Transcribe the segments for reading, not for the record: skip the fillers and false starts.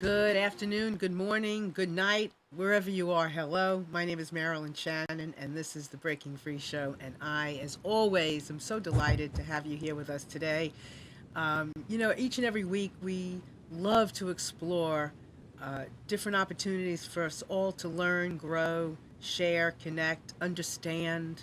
Good afternoon, good morning, good night, wherever you are. Hello, my name is Marilyn Shannon, and this is the Breaking Free Show. And I, as always, am so delighted to have you here with us today. Each and every week we love to explore different opportunities for us all to learn, grow, share, connect, understand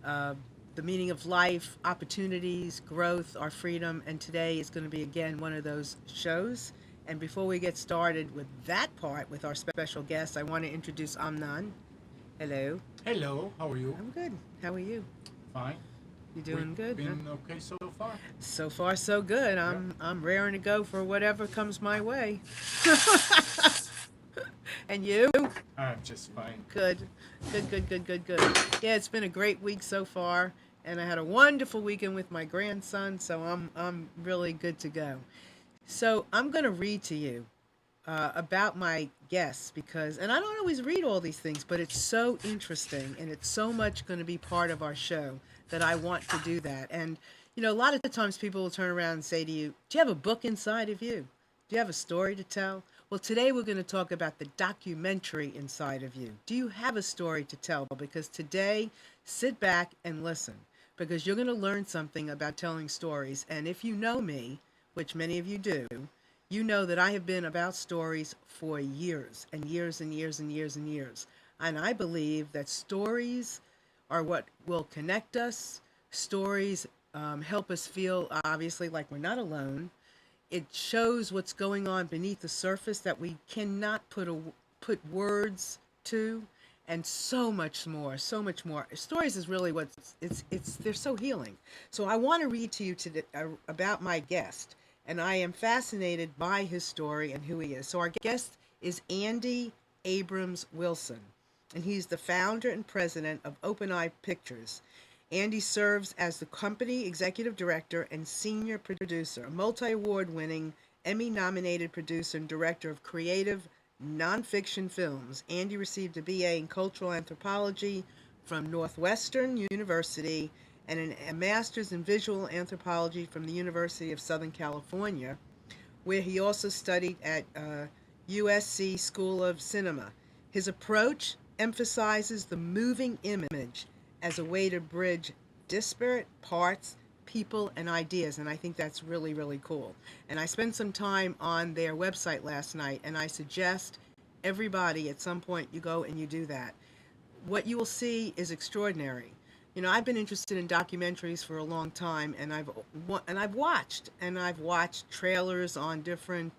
uh, the meaning of life, opportunities, growth, our freedom. And today is going to be again one of those shows. And before we get started with that part with our special guest, I want to introduce Amnan. Hello. Hello, how are you? I'm good. How are you? Fine. You We've doing good? Huh? been okay so far. So far, so good. Yeah. I'm raring to go for whatever comes my way. And you? I'm just fine. Good, good, good, good, good, good. Yeah, it's been a great week so far, and I had a wonderful weekend with my grandson, so I'm really good to go. So I'm gonna read to you about my guests because, and I don't always read all these things, but it's so interesting and it's so much going to be part of our show that I want to do that. And a lot of times people will turn around and say to you, "Do you have a book inside of you? Do you have a story to tell?" Well, today we're going to talk about the documentary inside of you. Do you have a story to tell? Because today, sit back and listen because you're going to learn something about telling stories. And if you know me, which many of you do, you know that I have been about stories for years and years and years and years and years. And I believe that stories are what will connect us. Stories help us feel, obviously, like we're not alone. It shows what's going on beneath the surface that we cannot put words to, and so much more, so much more. Stories is really what it's they're so healing. So I want to read to you today about my guest, and I am fascinated by his story and who he is. So our guest is Andy Abrams Wilson, and he's the founder and president of Open Eye Pictures. Andy serves as the company executive director and senior producer, a multi award winning, Emmy nominated producer and director of creative nonfiction films. Andy received a BA in cultural anthropology from Northwestern University and a master's in visual anthropology from the University of Southern California, where he also studied at USC School of Cinema. His approach emphasizes the moving image as a way to bridge disparate parts, people, and ideas. And I think that's really, really cool. And I spent some time on their website last night, and I suggest everybody at some point you go and you do that. What you will see is extraordinary. I've been interested in documentaries for a long time, and I've watched trailers on different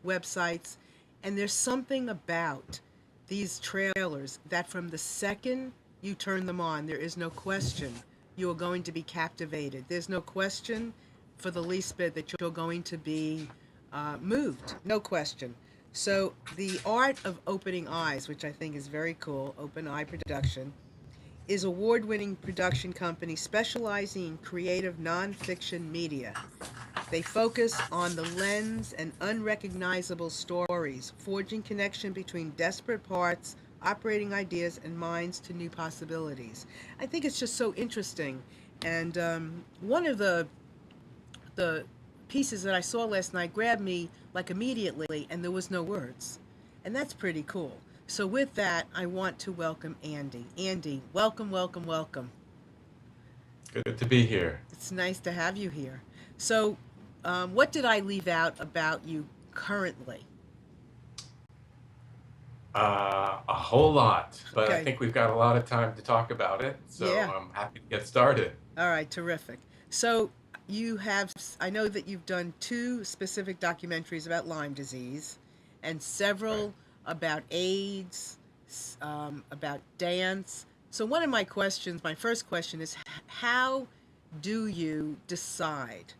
websites, and there's something about these trailers that from the second you turn them on, there is no question you are going to be captivated. There's no question for the least bit that you're going to be moved. No question. So, the art of opening eyes, which I think is very cool, Open Eye Production, is award-winning production company specializing in creative nonfiction media. They focus on the lens and unrecognizable stories, forging connection between desperate parts, operating ideas, and minds to new possibilities. I think it's just so interesting. And one of the pieces that I saw last night grabbed me like immediately, and there was no words. And that's pretty cool. So with that, I want to welcome Andy. Andy, welcome, welcome, welcome. Good to be here. It's nice to have you here. So, what did I leave out about you currently? A whole lot, but I Okay. think we've got a lot of time to talk about it, so Yeah. I'm happy to get started. All right. Terrific. So, I know that you've done two specific documentaries about Lyme disease and Right. several about AIDS, about dance. So, one of my first question is, how do you decide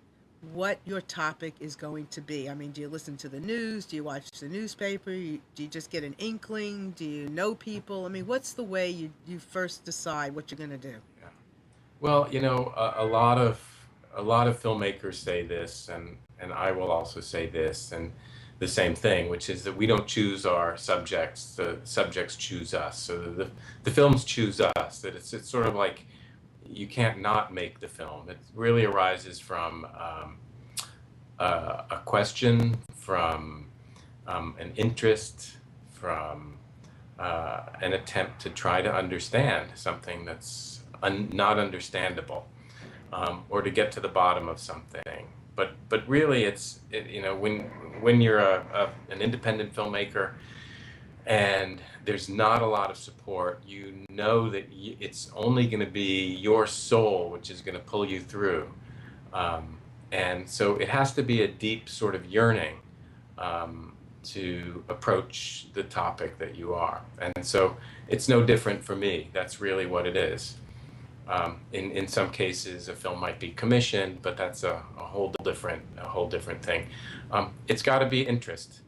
what your topic is going to be? I mean, do you listen to the news? Do you watch the newspaper? Do you just get an inkling? Do you know people? I mean, what's the way you first decide what you're going to do? Yeah. Well, a lot of filmmakers say this, and I will also say this, and the same thing, which is that we don't choose our subjects; the subjects choose us. So the films choose us. That it's sort of like you can't not make the film. It really arises from a question, from an interest, from an attempt to try to understand something that's not understandable, or to get to the bottom of something. But really, you know, when you're an independent filmmaker and there's not a lot of support, you know that it's only going to be your soul which is going to pull you through. Um, and so it has to be a deep sort of yearning, to approach the topic that you are. And so it's no different for me. That's really what it is. In some cases, a film might be commissioned, but that's a whole different thing. It's got to be interest,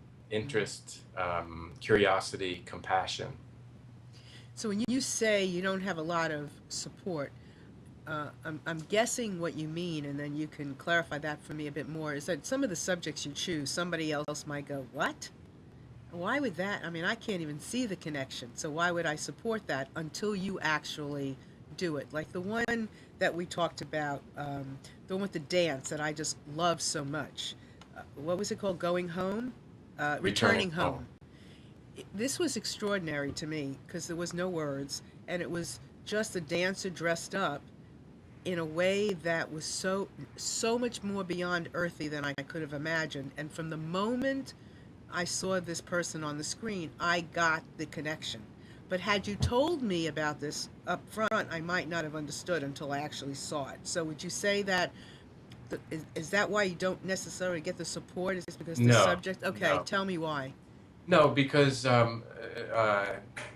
curiosity, compassion. So when you say you don't have a lot of support, I'm guessing what you mean, and then you can clarify that for me a bit more. Is that some of the subjects you choose, somebody else might go, "What? Why would that? I mean, I can't even see the connection. So why would I support that until you actually do it?" Like the one that we talked about, the one with the dance that I just love so much. What was it called? Going Home? Returning Returning home. Home. This was extraordinary to me because there was no words, and it was just a dancer dressed up in a way that was so much more beyond earthly than I could have imagined. And from the moment I saw this person on the screen, I got the connection. But had you told me about this up front, I might not have understood until I actually saw it. So would you say that is that why you don't necessarily get the support? Is because the No, subject? Okay, no. tell me why. No, because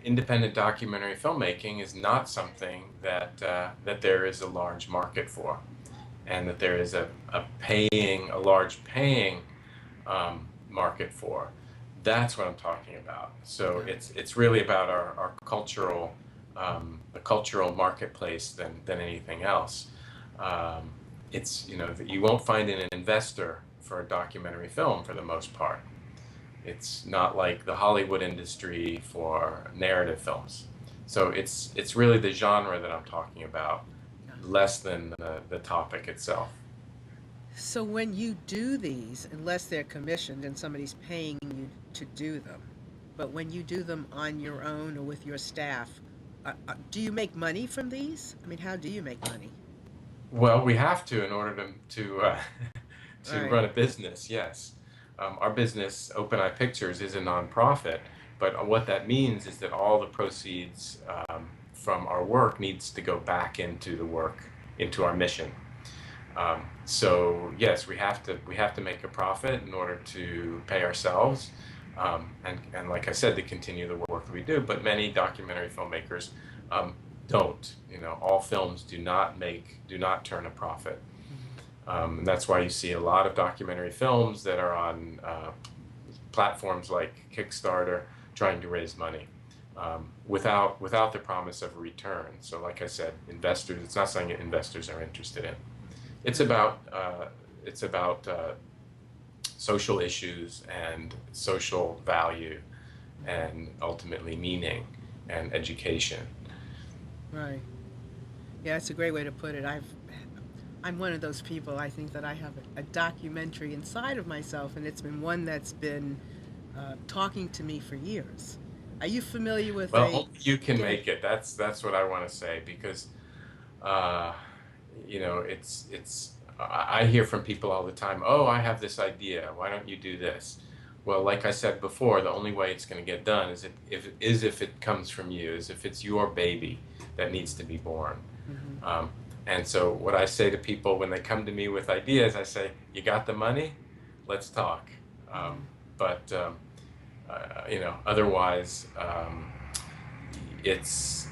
independent documentary filmmaking is not something that there is a large market for, and that there is a large paying, market for. That's what I'm talking about. So Yeah. it's really about our cultural, the cultural marketplace than anything else. Um, it's, you know, that you won't find an investor for a documentary film for the most part. It's not like the Hollywood industry for narrative films. So it's really the genre that I'm talking about, Yeah. less than the topic itself. So when you do these, unless they're commissioned and somebody's paying you to do them, but when you do them on your own or with your staff, do you make money from these? I mean, how do you make money? Well, we have to in order to to Right. run a business. Yes, our business, Open Eye Pictures, is a nonprofit, but what that means is that all the proceeds, from our work needs to go back into the work, into our mission. So yes, we have to make a profit in order to pay ourselves, and like I said, to continue the work that we do. But many documentary filmmakers, um, don't. You know, all films do not turn a profit. And that's why you see a lot of documentary films that are on, platforms like Kickstarter, trying to raise money, without the promise of a return. So, like I said, investors. It's not something that investors are interested in. It's Right. about social issues and social value, and ultimately meaning and education. Right. Yeah, it's a great way to put it. I'm one of those people. I think that I have a documentary inside of myself, and it's been one that's been talking to me for years. Are you familiar with Well, a? only you can Yeah. make it. That's what I want to say, because uh, you know, I hear from people all the time, "Oh, I have this idea. Why don't you do this?" Well, like I said before, the only way it's going to get done is if it comes from you, is if it's your baby that needs to be born. Hmm. Um, and so what I say to people when they come to me with ideas, I say, "You got the money? Let's talk." Um, Hmm. but otherwise, it's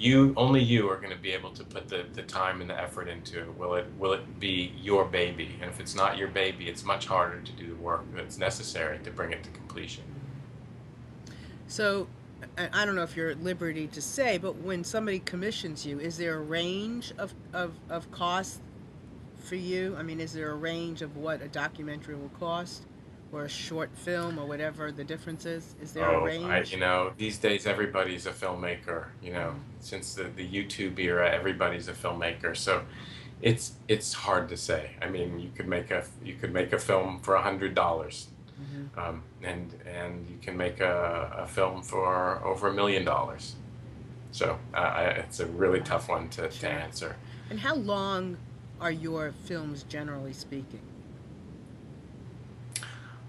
you only you are going to be able to put the time and the effort into it. Will it be your baby? And if it's not your baby, it's much harder to do the work that's necessary to bring it to completion. So, I don't know if you're at liberty to say, but when somebody commissions you, is there a range of cost for you? I mean, is there a range of what a documentary will cost, or a short film, or whatever the difference is? Is there a Oh, range? these days everybody's a filmmaker. Mm-hmm. Since the YouTube era, everybody's a filmmaker. So It's hard to say. I mean, you could make a film for $100, Hmm. and you can make a film for over $1 million. So it's a really Wow. tough one to Sure. answer. And how long are your films, generally speaking?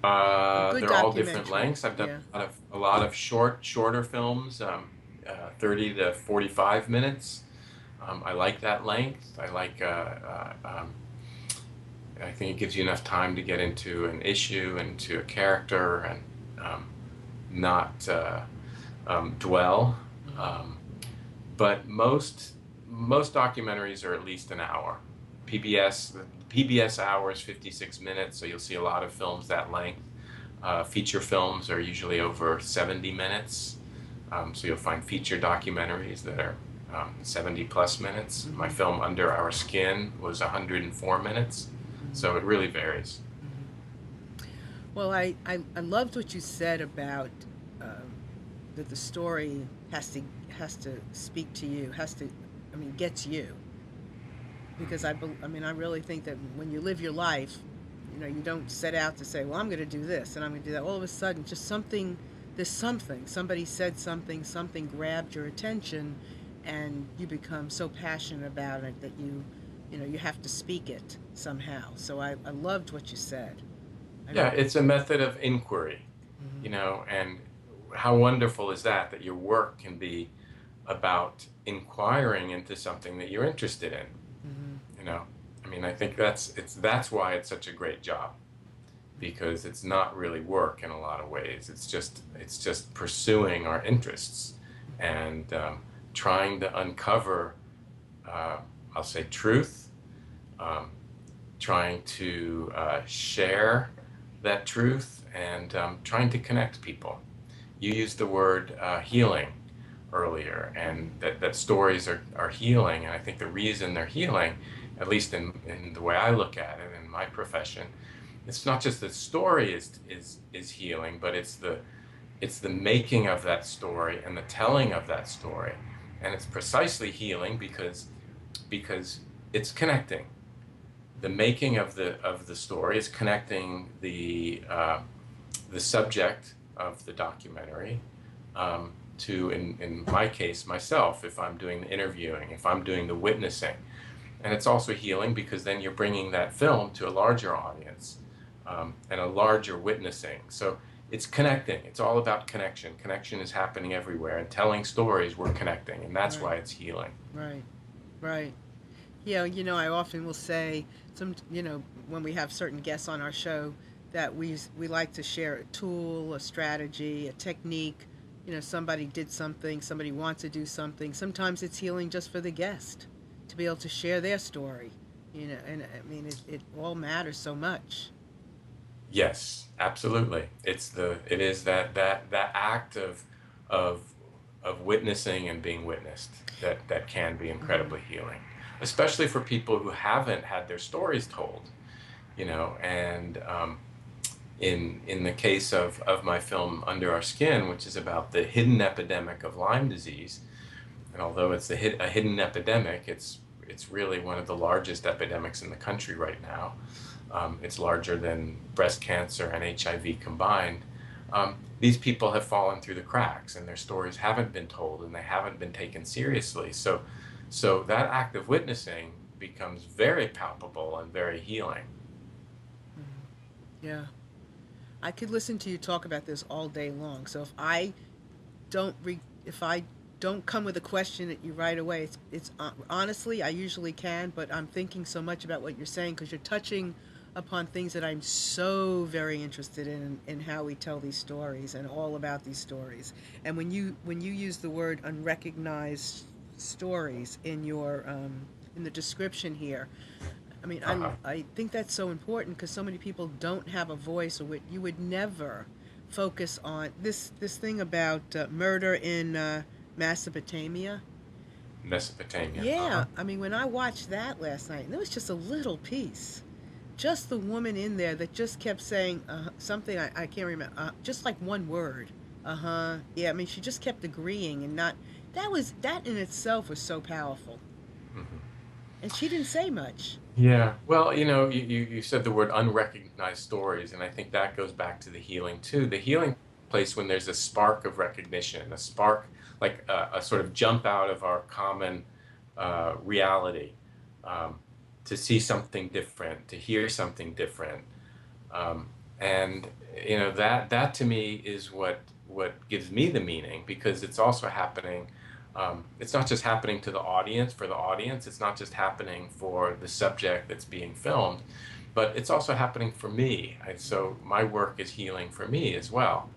A good They're all different documentary. lengths. I've done Yeah. a lot of shorter films, 30 to 45 minutes. I like that length. I think it gives you enough time to get into an issue, into a character, and um, not dwell. Hmm. Um, but most documentaries are at least an hour. The PBS hour is 56 minutes, so you'll see a lot of films that length. Feature films are usually over 70 minutes, so you'll find feature documentaries that are 70 plus minutes. My Hmm. film Under Our Skin was 104 minutes, Hmm. so it really varies. Hmm. Well, I loved what you said about um, that the story has to speak to you, has to, I mean, gets you. Because I mean, I really think that when you live your life, you don't set out to say, well, I'm going to do this and I'm going to do that. All of a sudden, just something, there's something, somebody said something, something grabbed your attention, and you become so passionate about it that you have to speak it somehow. So I loved what you said. I, Yeah, it's a method of inquiry, mm-hmm. and how wonderful is that, that your work can be about inquiring into something that you're interested in, Mm-hmm. you know. I mean, I think that's why it's such a great job, because it's not really work in a lot of ways. It's just pursuing our interests, and trying to uncover, uh, I'll say, truth, um, trying to share that truth, and trying to connect people. You used the word healing earlier, and that stories are healing. And I think the reason they're healing, at least in the way I look at it in my profession, it's not just the story is healing, but it's the making of that story and the telling of that story. And it's precisely healing because it's connecting. The making of the story is connecting the subject of the documentary, to, in my case, myself, if I'm doing the interviewing, if I'm doing the witnessing. And it's also healing because then you're bringing that film to a larger audience, and a larger witnessing. So it's connecting. It's all about connection. Connection is happening everywhere, and telling stories, we're connecting, and that's Right, why it's healing. right, right. Yeah, I often will say when we have certain guests on our show that we like to share a tool, a strategy, a technique. Somebody did something, somebody wants to do something. Sometimes it's healing just for the guest to be able to share their story. And I mean, it all matters so much. Yes, absolutely. It is that act of of witnessing and being witnessed that can be Hmm. incredibly healing, especially for people who haven't had their stories told, and in the case of my film Under Our Skin, which is about the hidden epidemic of Lyme disease, and although it's a hidden epidemic, it's really one of the largest epidemics in the country right now. It's larger than breast cancer and HIV combined. These people have fallen through the cracks, and their stories haven't been told, and they haven't been taken seriously. So that act of witnessing becomes very palpable and very healing. Hmm. Yeah, I could listen to you talk about this all day long. So if I don't come with a question at you right away, it's honestly, I usually can, but I'm thinking so much about what you're saying because you're touching upon things that I'm so very interested in how we tell these stories and all about these stories. And when you use the word unrecognized stories in the description here, I mean, Uh-huh. I think that's so important because so many people don't have a voice, or you would never focus on this thing about murder in Mesopotamia. Mesopotamia. Uh-huh. Yeah, I mean, when I watched that last night, and there was just a little piece, just the woman in there that just kept saying something I can't remember, just like one word. Uh huh. Yeah, I mean, she just kept agreeing and not. That in itself was so powerful. Mhm. And she didn't say much. Yeah. Well, you said the word unrecognized stories, and I think that goes back to the healing too. The healing place when there's a spark of recognition, a spark, like a sort of jump out of our common reality, um, to see something different, to hear something different. Um, and that to me is what gives me the meaning, because it's also happening. It's not just happening to the audience, for the audience. It's not just happening for the subject that's being filmed, but it's also happening for me. So my work is healing for me as well.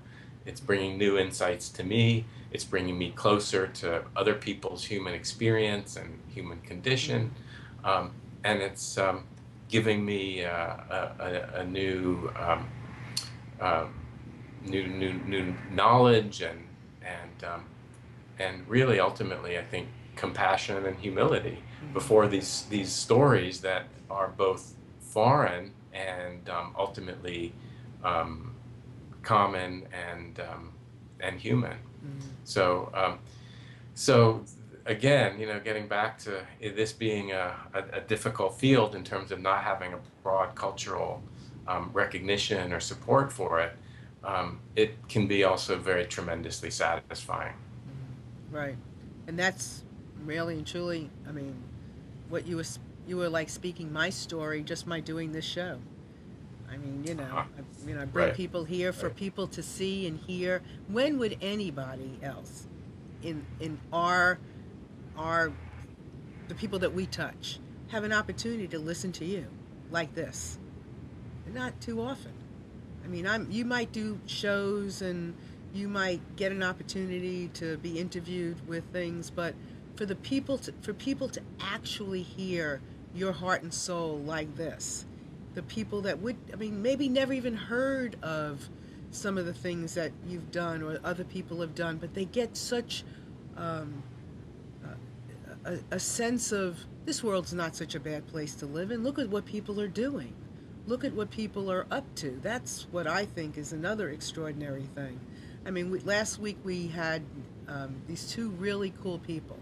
It's bringing new insights to me. It's bringing me closer to other people's human experience and human Mm, condition, um, and it's giving me a um, new knowledge, and really ultimately I think compassion and humility mm, before these stories that are both foreign and ultimately um, common and human. mm. So so again, getting back to this being a difficult field in terms of not having a broad cultural recognition or support for it, it can be also very tremendously satisfying. Right. And that's really and truly, I mean, what you were like speaking my story just by doing this show. I mean, Uh-huh. I bring Right, people here for right. people to see and hear. When would anybody else in our the people that we touch have an opportunity to listen to you like this? Not too often. I mean, you might do shows and you might get an opportunity to be interviewed with things, but for people to actually hear your heart and soul like this, the people that would, I mean, maybe never even heard of some of the things that you've done or other people have done, but they get such um, a sense of this world's not such a bad place to live in. Look at what people are doing. Look at what people are up to. That's what I think is another extraordinary thing. I mean, last week we had these two really cool people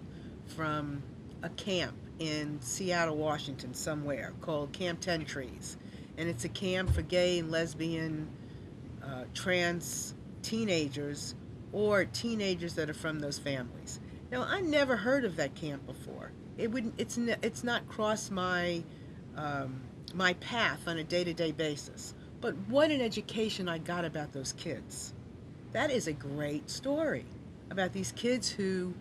from a camp in Seattle, Washington, somewhere called Camp 10 Trees. And it's a camp for gay and lesbian, trans teenagers or teenagers that are from those families. Now, I never heard of that camp before. It wouldn't. It's not crossed um, my path on a day-to-day basis. But what an education I got about those kids. That is a great story about these kids who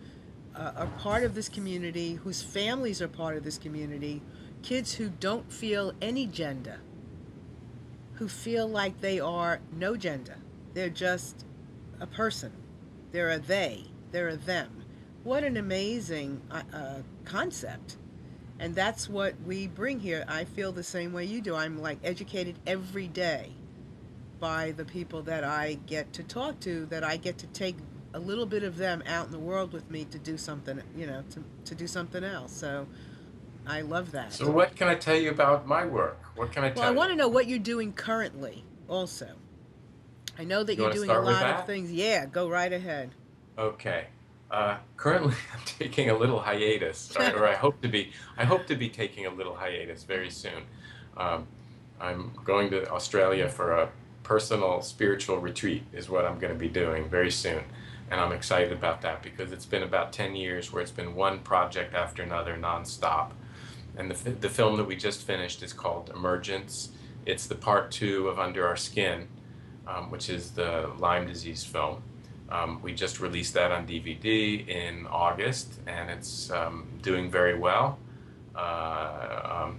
are part of this community, whose families are part of this community, kids who don't feel any gender, who feel like they are no gender. They're just a person. They're a they. They're a them. What an amazing concept. And that's what we bring here. I feel the same way you do. I'm like educated every day by the people that I get to talk to, that I get to take a little bit of them out in the world with me to do something, to do something else. So I love that. So what can I tell you about my work? What can I Well, I tell you? want to know what you're doing currently also. I know that You you're want to doing a start with lot of that? things. Yeah, go right ahead. Okay. Currently, I'm taking a little hiatus, or I hope to be taking a little hiatus very soon. Um, I'm going to Australia for a personal spiritual retreat, is what I'm going to be doing very soon. And I'm excited about that because it's been about 10 years where it's been one project after another nonstop. And the film that we just finished is called Emergence. It's the part two of Under Our Skin, which is the Lyme disease film. We just released that on DVD in August, and it's doing very well.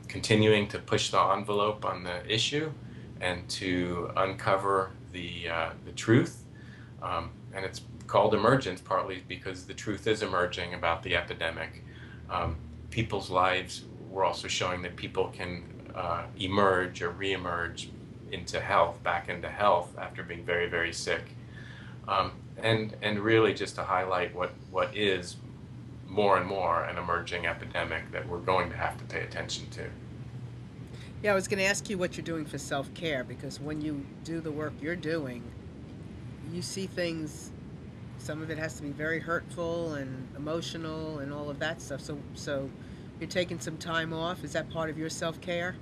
Continuing to push the envelope on the issue and to uncover the truth. And it's called Emergence partly because the truth is emerging about the epidemic. Um, People's lives, we're also showing that people can emerge or reemerge into health, back into health after being very, very sick. And really just to highlight what is more and more an emerging epidemic that we're going to have to pay attention to. Yeah, I was going to ask you what you're doing for self care because when you do the work you're doing, you see things. Some of it has to be very hurtful and emotional and all of that stuff. So You're taking some time off. Is that part of your self-care?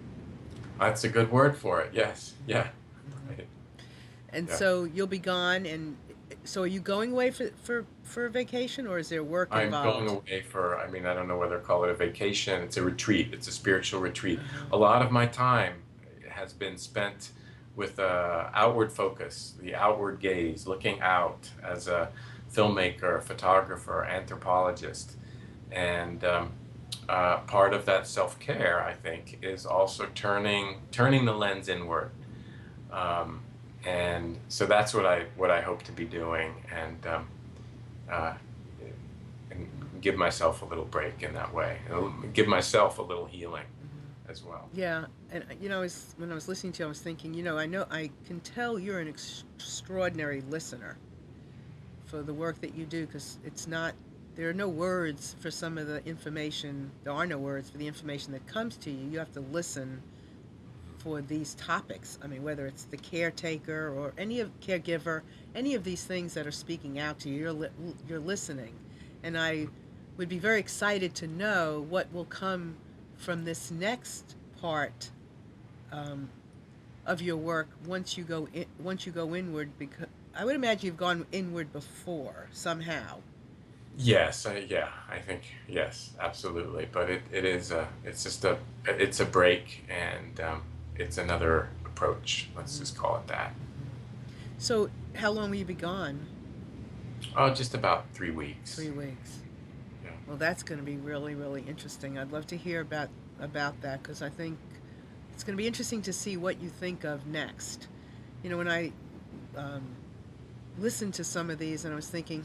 That's a good word for it. Yes. Hmm. Yeah. Hmm. Right. And Yeah. so you'll be gone, and so are you going away for a vacation, or is there work I'm going involved? away for, I mean, I don't know whether to call it a vacation. It's a retreat. It's a spiritual retreat. Uh-huh. A lot of my time has been spent with outward focus, the outward gaze, looking out as a filmmaker, photographer, anthropologist. And part of that self-care, I think, is also turning the lens inward. Um, and so that's what I hope to be doing. Uh, and give myself a little break in that way, and give myself a little healing Hmm. as well. Yeah, and when I was listening to you, I was thinking, I know I can tell you're an extraordinary listener for the work that you do, because it's not there are no words for some of the information. There are no words for the information that comes to you. You have to listen for these topics. I mean, whether it's the caretaker or any of caregiver, any of these things that are speaking out to you, you're listening, and I would be very excited to know what will come from this next part, um, of your work once you go inward, because I would imagine you've gone inward before somehow. Yes, yeah, I think yes, absolutely. But it is it's just it's a break, and it's another approach. Let's Hmm. just call it that. Hmm. So, how long will you be gone? Oh, just about 3 weeks. 3 weeks. Yeah. Well, that's going to be really, really interesting. I'd love to hear about that, because I think it's going to be interesting to see what you think of next. When I um, listened to some of these, and I was thinking,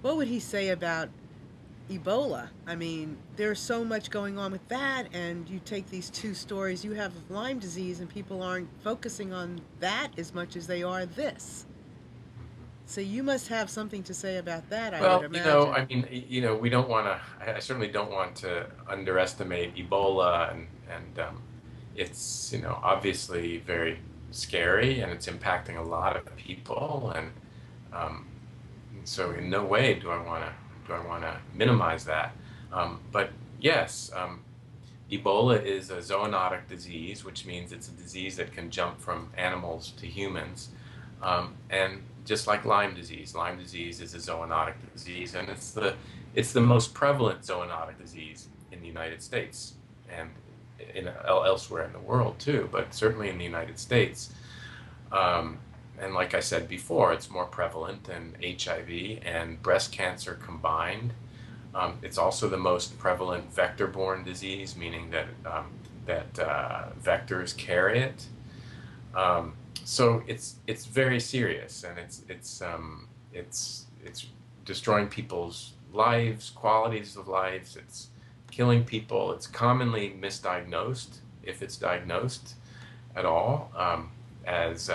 what would he say about Ebola? I mean, there's so much going on with that, and you take these two stories you have of Lyme disease, and people aren't focusing on that as much as they are this. So you must have something to say about that, I would Well, imagine. I mean, we don't want to. I certainly don't want to underestimate Ebola, and it's obviously very scary, and it's impacting a lot of people, and um, so in no way do I want to minimize that. But yes, Ebola is a zoonotic disease, which means it's a disease that can jump from animals to humans. And just like Lyme disease is a zoonotic disease, and it's the most prevalent zoonotic disease in the United States and elsewhere in the world too, but certainly in the United States. Um, and like I said before, it's more prevalent than HIV and breast cancer combined. It's also the most prevalent vector-borne disease, meaning that vectors carry it. Um, so it's very serious, and it's destroying people's lives, qualities of lives. It's killing people. It's commonly misdiagnosed, if it's diagnosed at all, as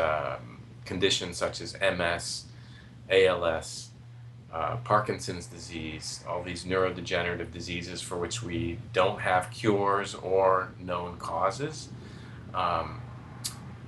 conditions such as MS, ALS, Parkinson's disease, all these neurodegenerative diseases for which we don't have cures or known causes. Um,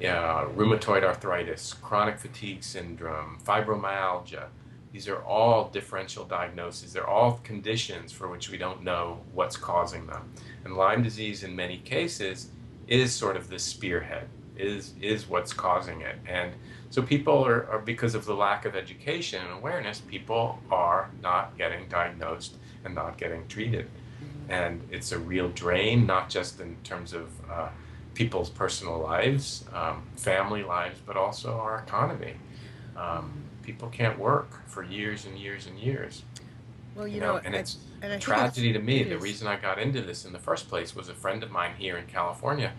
yeah, rheumatoid arthritis, chronic fatigue syndrome, fibromyalgia. These are all differential diagnoses. They're all conditions for which we don't know what's causing them. And Lyme disease, in many cases, is sort of the spearhead, is what's causing it. And so people are because of the lack of education and awareness, people are not getting diagnosed and not getting treated. Hmm. And it's a real drain, not just in terms of people's personal lives, family lives, but also our economy. Hmm. People can't work for years and years and years, Well, and it's and a I think tragedy to me. it The is. reason I got into this in the first place was a friend of mine here in California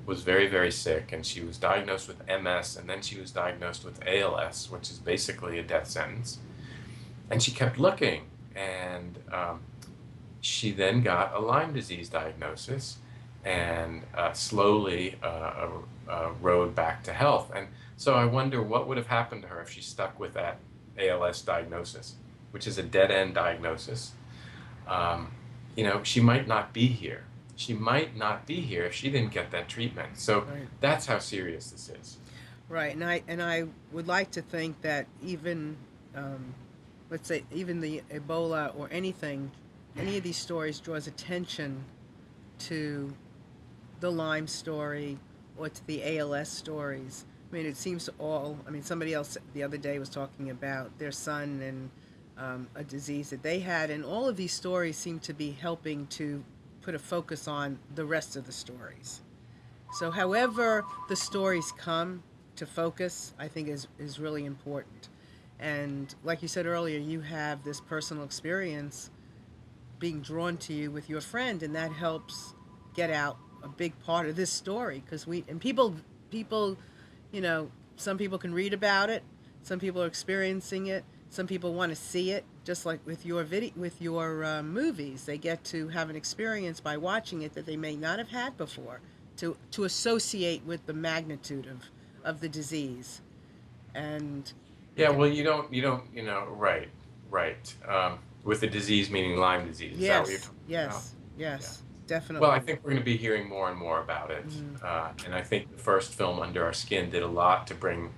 was very, very sick, and she was diagnosed with MS, and then she was diagnosed with ALS, which is basically a death sentence. And she kept looking, and she then got a Lyme disease diagnosis, and slowly rode back to health. And so I wonder what would have happened to her if she stuck with that ALS diagnosis, which is a dead end diagnosis. Um, she might not be here. She might not be here if she didn't get that treatment. So Right. that's how serious this is. Right, and I would like to think that even, let's say, even the Ebola or anything any of these stories draws attention to the Lyme story or to the ALS stories. I mean, it seems to all. I mean, somebody else the other day was talking about their son and a disease that they had, and all of these stories seem to be helping to put a focus on the rest of the stories. So, however the stories come to focus, I think is really important. And like you said earlier, you have this personal experience being drawn to you with your friend, and that helps get out a big part of this story because we and people, you know, some people can read about it, some people are experiencing it, some people want to see it. Just like with your video, with your movies, they get to have an experience by watching it that they may not have had before, to associate with the magnitude of the disease. And Yeah, well, right, right. With the disease meaning Lyme disease, is that what you're yes, talking about? yes, Yeah. yes, Well, I definitely. think we're going to be hearing more and more about it, Hmm. and I think the first film, Under Our Skin, did a lot to bring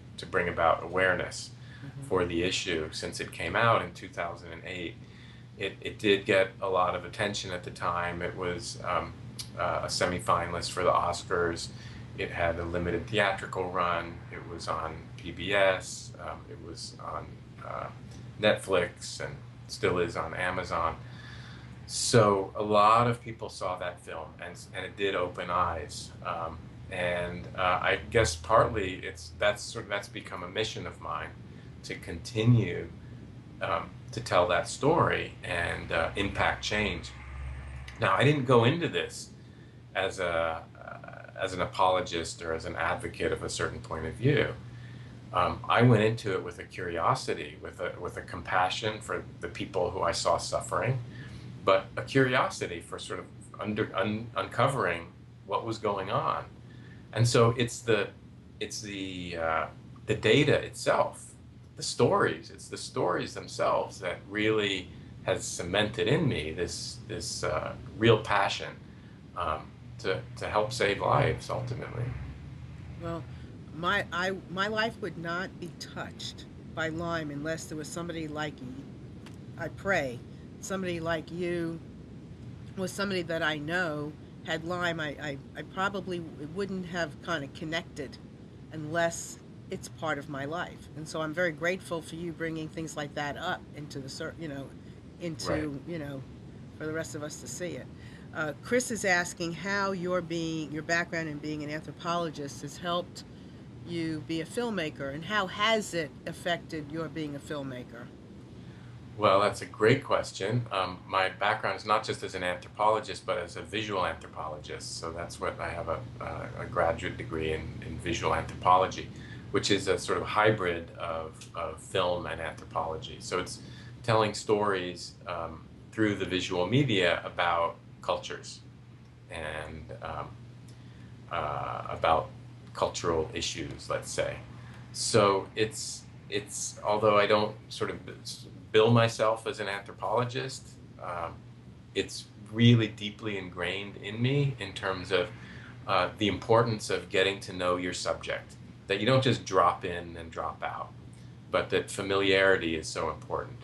about awareness Hmm. for the issue since it came out in 2008. It did get a lot of attention at the time. It was a semifinalist for the Oscars. It had a limited theatrical run. It was on PBS. It was on uh, Netflix and still is on Amazon. So a lot of people saw that film, and it did open eyes. And I guess partly that's become a mission of mine to continue to tell that story and impact change. Now, I didn't go into this as a as an apologist or as an advocate of a certain point of view. I went into it with a curiosity, with a compassion for the people who I saw suffering, but a curiosity for sort of uncovering what was going on. And so it's the data itself, the stories. It's the stories themselves that really has cemented in me this real passion um, to help save lives ultimately. Well, my life would not be touched by Lyme unless there was somebody like you. I pray somebody like you was somebody that I know had Lyme. I probably wouldn't have kind of connected unless it's part of my life. And so I'm very grateful for you bringing things like that up into Right. into, for the rest of us to see it. Chris is asking how your background in being an anthropologist has helped you be a filmmaker, and how has it affected your being a filmmaker? Well, that's a great question. My background is not just as an anthropologist, but as a visual anthropologist. So that's what I have a graduate degree in visual anthropology, which is a sort of hybrid of film and anthropology. So it's telling stories through the visual media about cultures and about cultural issues, let's say. So it's although I don't sort of bill myself as an anthropologist, um, it's really deeply ingrained in me in terms of the importance of getting to know your subject. That you don't just drop in and drop out, but that familiarity is so important.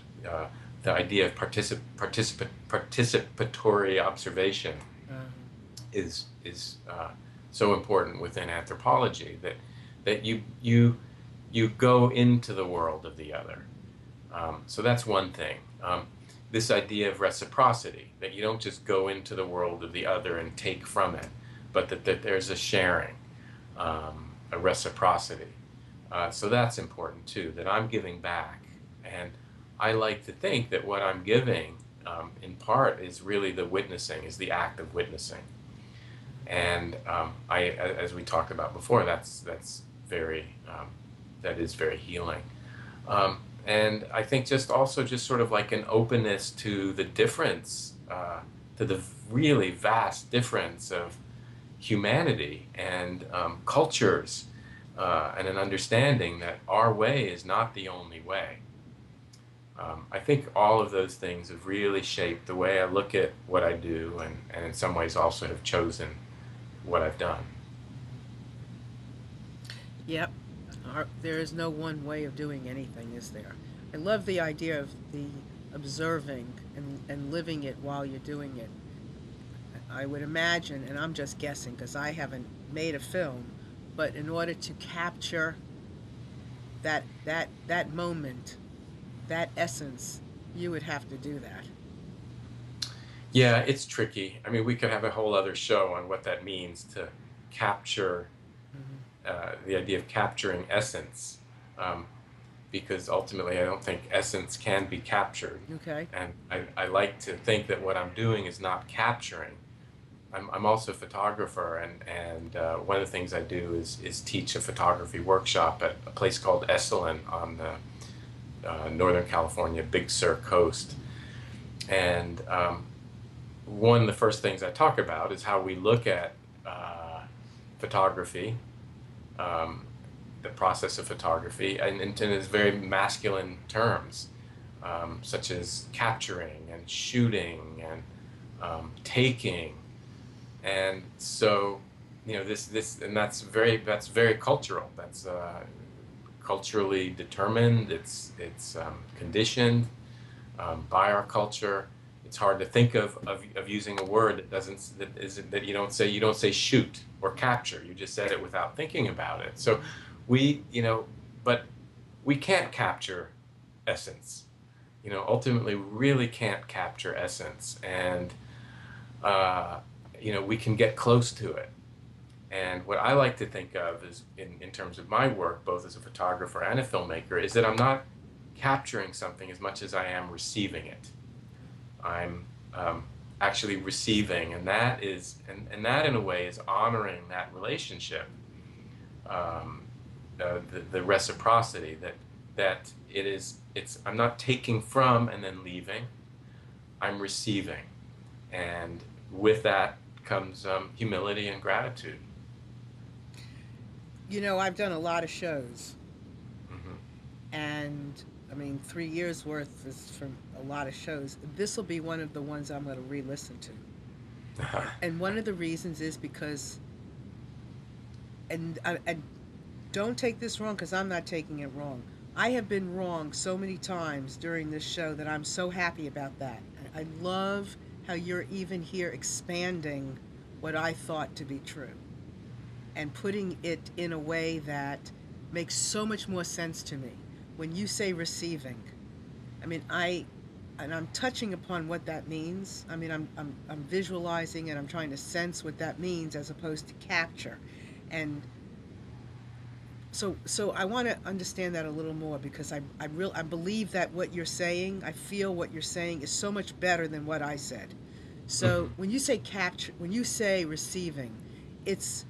The idea of participatory observation Uh, is so important within anthropology that you go into the world of the other. So that's one thing. This idea of reciprocity, that you don't just go into the world of the other and take from it, but that there's a sharing, a reciprocity. So that's important too, that I'm giving back. And I like to think that what I'm giving, in part, is really the witnessing, is the act of witnessing. And as we talked about before, that's very that is very healing. And I think just also just sort of like an openness to the difference, to the really vast difference of humanity and cultures, and an understanding that our way is not the only way. I think all of those things have really shaped the way I look at what I do, and in some ways also have chosen what I've done. yep. There is no one way of doing anything, is there? I love the idea of observing and living it while you're doing it. I would imagine, and I'm just guessing because I haven't made a film, but in order to capture that moment, that essence, you would have to do that. Yeah, it's tricky. I mean, we could have a whole other show on what that means to capture Hmm. the idea of capturing essence, um, because ultimately I don't think essence can be captured. Okay. And I like to think that what I'm doing is not capturing. I'm also a photographer, and one of the things I do is teach a photography workshop at a place called Esalen on the Northern California Big Sur coast. And one of the first things I talk about is how we look at photography, um, the process of photography, and in its very masculine terms, such as capturing and shooting and taking. And so, and that's very cultural. That's culturally determined. It's conditioned by our culture. It's hard to think of using a word that you don't say shoot or capture. You just said it without thinking about it. So we you know but we can't capture essence. Ultimately we really can't capture essence, and uh, we can get close to it. And what I like to think of is, in terms of my work, both as a photographer and a filmmaker, is that I'm not capturing something as much as I am receiving it. I'm actually receiving, and that in a way is honoring that relationship, um, the reciprocity that I'm not taking from and then leaving. I'm receiving, and with that comes humility and gratitude. I've done a lot of shows, Hmm. and I mean, 3 years worth is from a lot of shows. This will be one of the ones I'm going to re-listen to, and one of the reasons is because, and I don't take this wrong because I'm not taking it wrong. I have been wrong so many times during this show that I'm so happy about that. I love how you're even here expanding what I thought to be true and putting it in a way that makes so much more sense to me. When you say receiving, I mean, and I'm touching upon what that means. I mean, I'm visualizing and I'm trying to sense what that means as opposed to capture. And so I want to understand that a little more because I believe that what you're saying, I feel what you're saying is so much better than what I said. So Hmm. when you say capture, when you say receiving, it's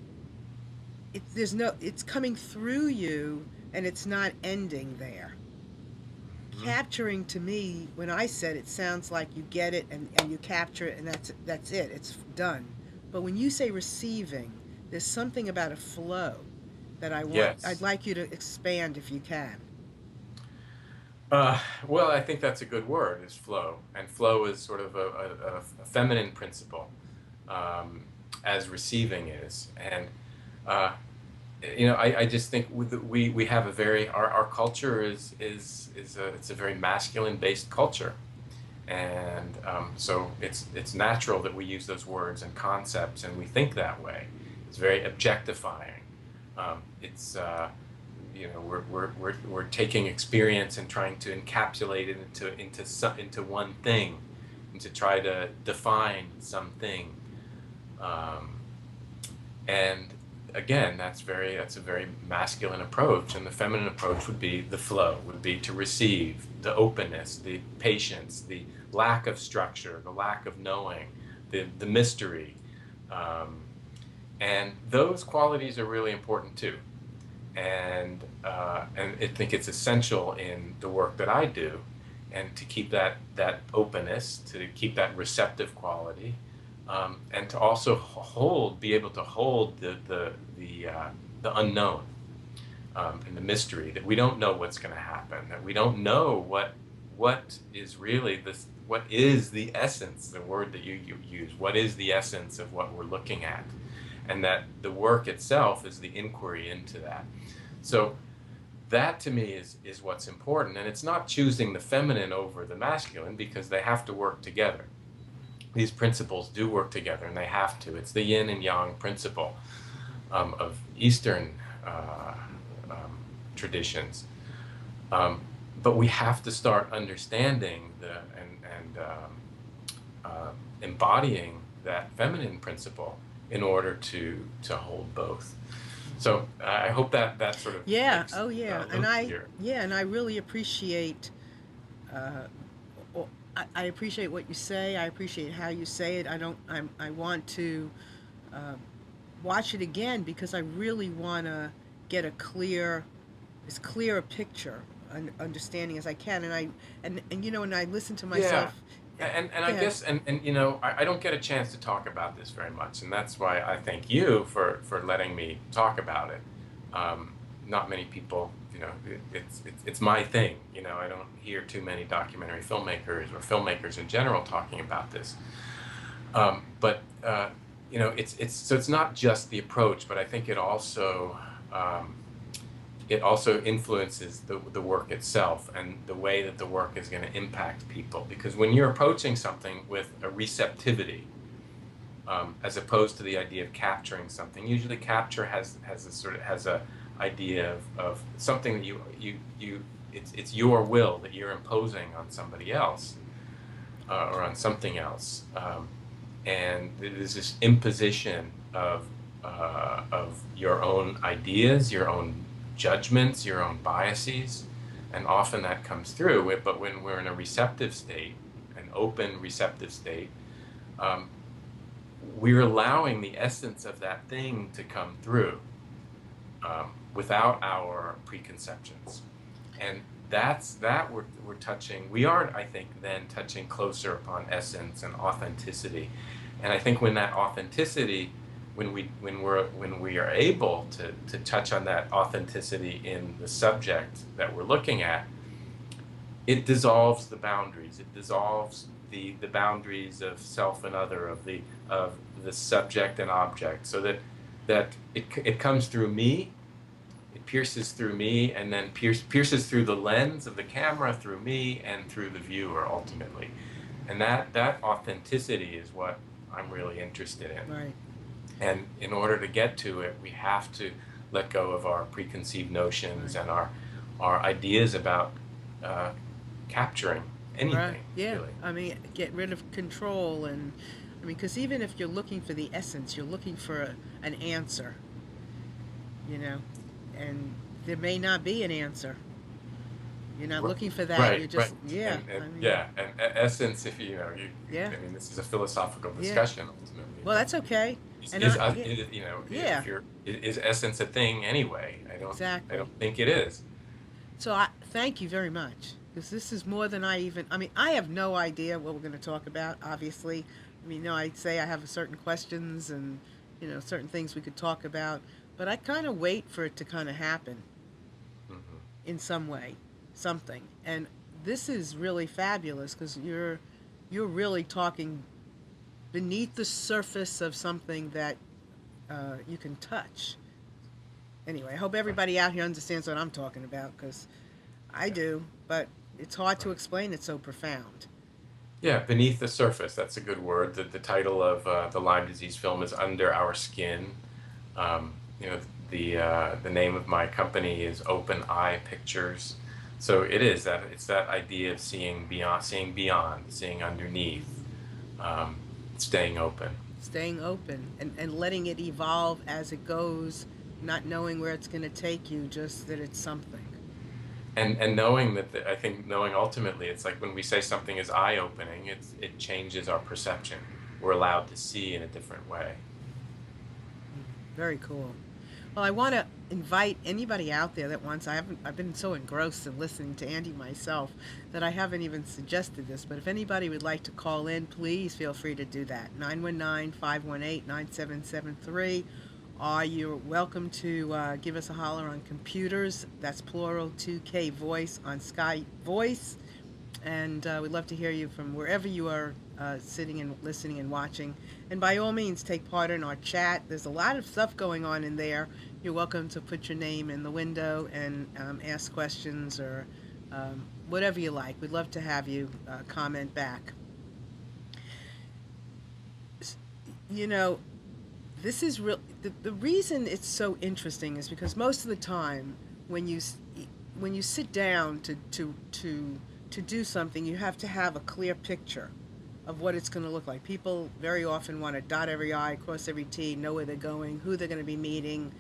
there's no, it's coming through you and it's not ending there. Hmm. Capturing to me, when I said it, sounds like you get it and you capture it and that's it. It's done. But when you say receiving, there's something about a flow that I'd Yes. like you to expand if you can. Uh, well, I think that's a good word, is flow. And flow is sort of a feminine principle, um, as receiving is. And, uh, I just think we have our culture it's a very masculine based culture. And so it's natural that we use those words and concepts and we think that way. It's very objectifying. It's we're taking experience and trying to encapsulate it into one thing, and to try to define something. Um, and again, that's a very masculine approach, and the feminine approach would be the flow, would be to receive, the openness, the patience, the lack of structure, the lack of knowing, the mystery, um, and those qualities are really important too. And I think it's essential in the work that I do, and to keep that openness, to keep that receptive quality, and to also be able to hold the unknown, and the mystery, that we don't know what's going to happen, that we don't know what is really this, what is the essence, the word that you use, what is the essence of what we're looking at, and that the work itself is the inquiry into that. So that to me is what's important. And it's not choosing the feminine over the masculine, because they have to work together. These principles do work together, and they have to. It's the yin and yang principle of Eastern uh, um, traditions. Um, but we have to start understanding embodying that feminine principle in order to hold both. So I hope that that sort of Yeah. makes Oh, yeah. a loop here. And I really appreciate. Uh, I appreciate what you say. I appreciate how you say it. I don't. I want to uh, watch it again because I really want to get as clear a picture, understanding as I can. And you know, when I listen to Yeah. myself, And go I ahead. guess and you know I don't get a chance to talk about this very much, and that's why I thank you for letting me talk about it. Not many people, you know, it's my thing. You know, I don't hear too many documentary filmmakers or filmmakers in general talking about this. But you know, it's so it's not just the approach, but I think um, it also influences the work itself and the way that the work is going to impact people. Because when you're approaching something with a receptivity, as opposed to the idea of capturing something, usually capture has a sort of has a idea of something that you it's your will that you're imposing on somebody else or on something else, and there's this imposition of your own ideas, your own judgments, your own biases, and often that comes through. But when we're in a receptive state, an open, receptive state, um, we're allowing the essence of that thing to come through without our preconceptions, and that we're touching. We are, I think, then touching closer upon essence and authenticity, and I think when that authenticity, when we are able to touch on that authenticity in the subject that we're looking at, it dissolves the boundaries. It dissolves the boundaries of self and other, of the subject and object, so that it comes through me, it pierces through me, and then pierces through the lens of the camera, through me, and through the viewer ultimately. And that authenticity is what I'm really interested in. Right. And in order to get to it, we have to let go of our preconceived notions Right. and our ideas about uh, capturing Right. anything, Yeah. really. I mean, get rid of control and. I mean, because even if you're looking for the essence, you're looking for an answer, you know, and there may not be an answer. You're not R- looking for that. You're Right, right. just, yeah. And I mean, yeah, and essence, if you know, yeah, I mean, this is a philosophical yeah. discussion ultimately, Well, but that's okay. And is, I, yeah, you know, yeah, if you're, is essence a thing anyway? I exactly. don't think it is. So I thank you very much because this is more than I even. I mean, I have no idea what we're going to talk about. Obviously, I mean, I'd say I have certain questions and certain things we could talk about, but I kind of wait for it to kind of happen Hmm. in some way, something. And this is really fabulous because you're really talking beneath the surface of something that you can touch. Anyway, I hope everybody out here understands what I'm talking about because I Yeah, do, but it's hard to right. explain. It's so profound. Yeah, beneath the surface. That's a good word. The title of the Lyme disease film is Under Our Skin. You know, the name of my company is Open Eye Pictures. So it is that it's that idea of seeing beyond, seeing underneath, um, staying open, Staying open and letting it evolve as it goes, not knowing where it's going to take you, just that it's something. and knowing that I think knowing ultimately, it's like when we say something is eye opening, it changes our perception. We're allowed to see in a different way. Very cool. Well, I want to invite anybody out there that wants. I've been so engrossed in listening to Andy myself that I haven't even suggested this. But if anybody would like to call in, please feel free to do that. 919-518-9773. Or you're welcome to give us a holler on computers. That's plural 2K voice on Skype voice. And we'd love to hear you from wherever you are sitting and listening and watching. And by all means, take part in our chat. There's a lot of stuff going on in there. You're welcome to put your name in the window and ask questions or whatever you like. We'd love to have you comment back. You know, this is real. The reason it's so interesting is because most of the time when when you sit down to do something, you have to have a clear picture of what it's going to look like. People very often want to dot every I, cross every T, know where they're going, who they're going to be meeting.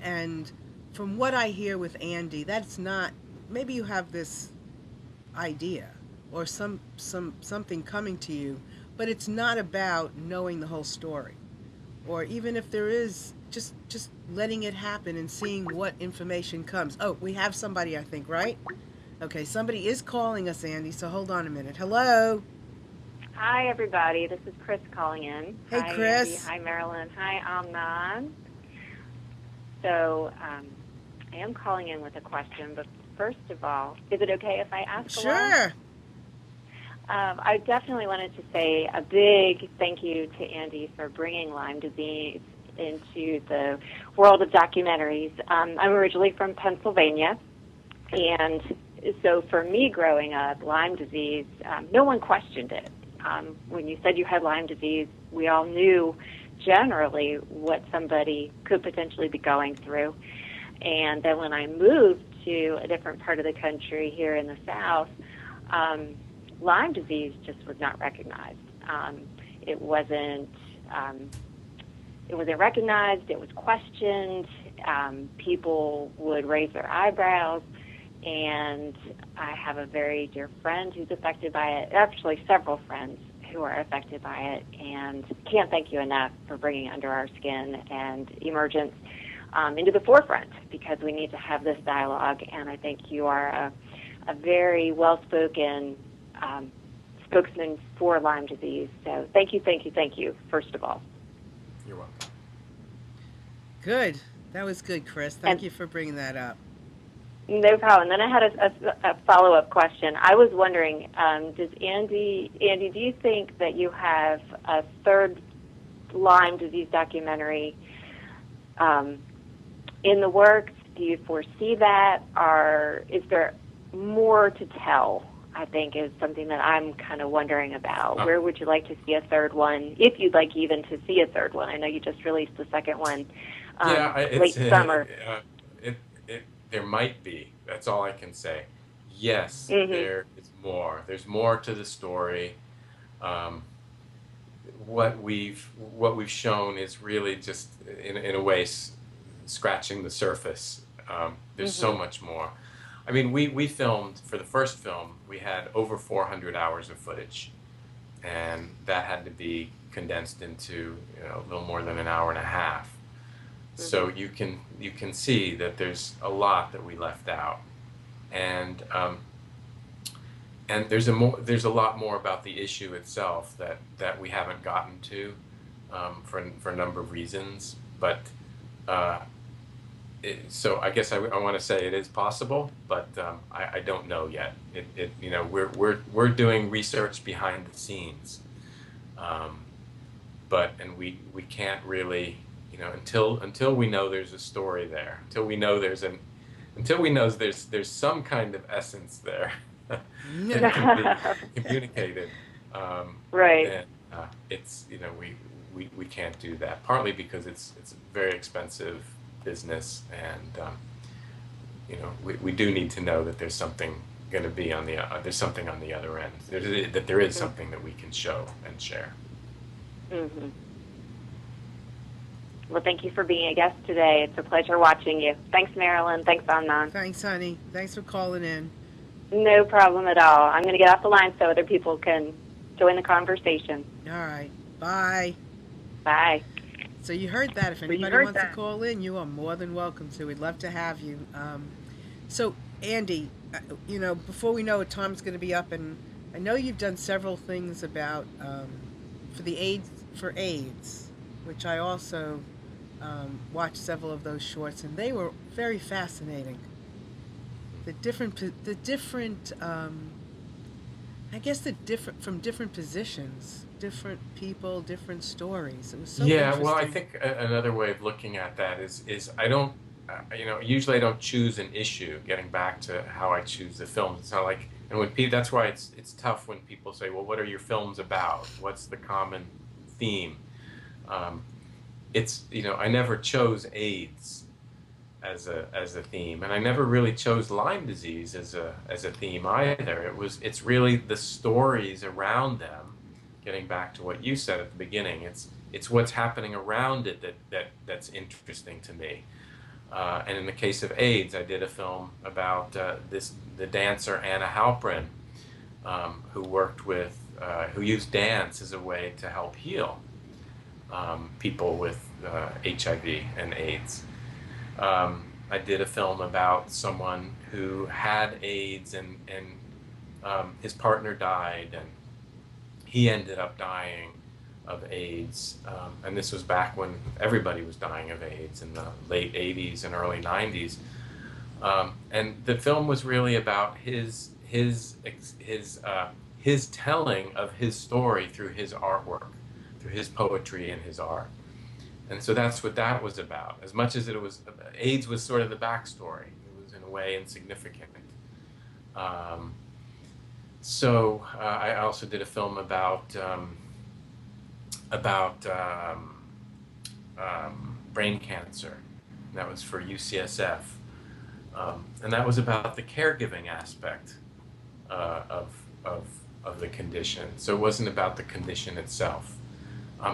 And from what I hear with Andy, that's not, maybe you have this idea or something coming to you, but it's not about knowing the whole story. Or even if there is, just letting it happen and seeing what information comes. Oh, we have somebody, I think, right? Okay, somebody is calling us, Andy, so hold on a minute. Hello? Hi, everybody. This is Chris calling in. Hey, hi, Chris. Andy. Hi, Marilyn. Hi, Amnon. So I am calling in with a question, but first of all, is it okay if I ask Sure. I definitely wanted to say a big thank you to Andy for bringing Lyme disease into the world of documentaries. I'm originally from Pennsylvania, and so for me growing up, Lyme disease, no one questioned it. When you said you had Lyme disease, we all knew generally what somebody could potentially be going through. And then when I moved to a different part of the country here in the South, Lyme disease just was not recognized. It wasn't recognized. It was questioned. People would raise their eyebrows. And I have a very dear friend who's affected by it, actually several friends who are affected by it, and can't thank you enough for bringing it under our skin and emergence into the forefront, because we need to have this dialogue, and I think you are a very well-spoken spokesman for Lyme disease. So thank you, first of all. You're welcome. Good. That was good, Chris. Thank you for bringing that up. No problem. Then I had a follow-up question. I was wondering, does Andy, do you think that you have a third Lyme disease documentary in the works? Do you foresee that, or is there more to tell? I think is something that I'm kind of wondering about. Where would you like to see a third one, if you'd like even to see a third one? I know you just released the second one late summer. There might be. That's all I can say. Yes, Mm-hmm. there is more. There's more to the story. What we've shown is really just in a way scratching the surface. There's so much more. I mean, we filmed, for the first film, we had over 400 hours of footage, and that had to be condensed into a little more than an hour and a half. So you can see that there's a lot that we left out, and there's a lot more about the issue itself that we haven't gotten to for a number of reasons. But so I guess I want to say it is possible, but I don't know yet. We're doing research behind the scenes, but we can't really. Until we know there's a story there, until we know there's some kind of essence there that can be communicated. Right. And, it's we can't do that. Partly because it's a very expensive business, and we do need to know that there's something going to be there's something on the other end. That there is something that we can show and share. Mm-hmm. Well, thank you for being a guest today. It's a pleasure watching you. Thanks, Marilyn. Thanks, Amnon. Thanks, honey. Thanks for calling in. No problem at all. I'm going to get off the line so other people can join the conversation. All right. Bye. Bye. So you heard that. If anybody wants to call in, you are more than welcome to. We'd love to have you. So, Andy, before we know it, time's going to be up, and I know you've done several things about for AIDS, which I also watched several of those shorts, and they were very fascinating. The different I guess the different from different positions, different people, different stories. It was so Yeah, well, I interesting. think another way of looking at that is I don't, usually I don't choose an issue. Getting back to how I choose the films, it's not like, and when people, that's why it's tough when people say, well, what are your films about? What's the common theme? Um, I never chose AIDS as a theme, and I never really chose Lyme disease as a theme either. It's really the stories around them. Getting back to what you said at the beginning, it's what's happening around it that's interesting to me. And in the case of AIDS, I did a film about the dancer Anna Halprin, who used dance as a way to help heal people with HIV and AIDS. I did a film about someone who had AIDS and his partner died and he ended up dying of AIDS. And this was back when everybody was dying of AIDS in the late 80s and early 90s. And the film was really about his telling of his story through his artwork, through his poetry and his art. And so that's what that was about. As much as AIDS was sort of the backstory. It was in a way insignificant. Um, I also did a film about brain cancer. That was for UCSF, and that was about the caregiving aspect uh, of of of the condition. So it wasn't about the condition itself.